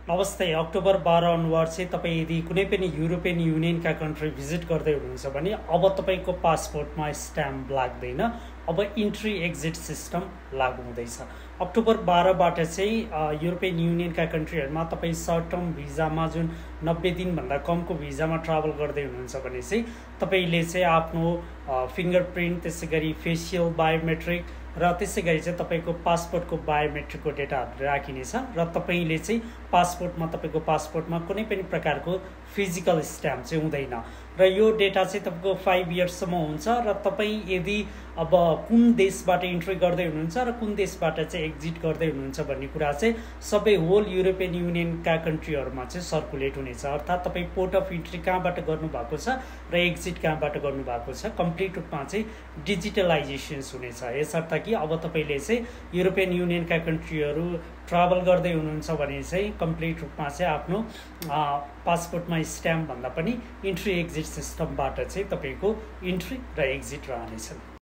नमस्ते। अक्टोबर 12 अनुसार चाहिँ तपाईँ यदि कुनै पनि युरोपियन युनियनका कन्ट्री भिजिट गर्दै हुनुहुन्छ भने अब तपाईँको पासपोर्टमा स्ट्याम्प लाग्दैन। अब इन्ट्री एक्जिट सिस्टम लागू हुँदैछ। अक्टोबर 12बाट चाहिँ युरोपियन युनियनका कन्ट्रीहरूमा तपाईँ सर्ट टर्म भिजामा जुन 90 दिनभन्दा कमको भिजामा ट्राभल गर्दै हुनुहुन्छ भने चाहिँ तपाईँले चाहिँ आफ्नो फिङ्गरप्रिन्ट, त्यसै गरी फेसियल बायोमेट्रिक र त्यसै गरी चाहिँ तपाईँको पासपोर्टको बायोमेट्रिकको डेटाहरू राखिनेछ र तपाईँले चाहिँ तपाईँको पासपोर्टमा कुनै पनि प्रकारको फिजिकल स्ट्याम्प चाहिँ हुँदैन र यो डेटा चाहिँ तपाईँको 5 इयर्ससम्म हुन्छ र तपाईँ यदि अब कुन देशबाट इन्ट्री गर्दै हुनुहुन्छ र कुन देशबाट चाहिँ एक्जिट गर्दै हुनुहुन्छ भन्ने कुरा चाहिँ सबै होल युरोपियन युनियनका कन्ट्रीहरूमा चाहिँ सर्कुलेट हुनेछ। अर्थात् तपाईँ पोर्ट अफ इन्ट्री कहाँबाट गर्नुभएको छ र एक्जिट कहाँबाट गर्नुभएको छ, कम्प्लिट रूपमा चाहिँ डिजिटलाइजेसन्स हुनेछ। यसर्थ कि अब तपाईँले चाहिँ युरोपियन युनियनका कन्ट्रीहरू ट्राभल गर्दै हुनुहुन्छ भने चाहिँ कम्प्लिट रूपमा चाहिँ आफ्नो पासपोर्टमा स्ट्याम्प भन्दा पनि इन्ट्री एक्जिट सिस्टमबाट चाहिँ तपाईँको इन्ट्री र एक्जिट रहनेछ।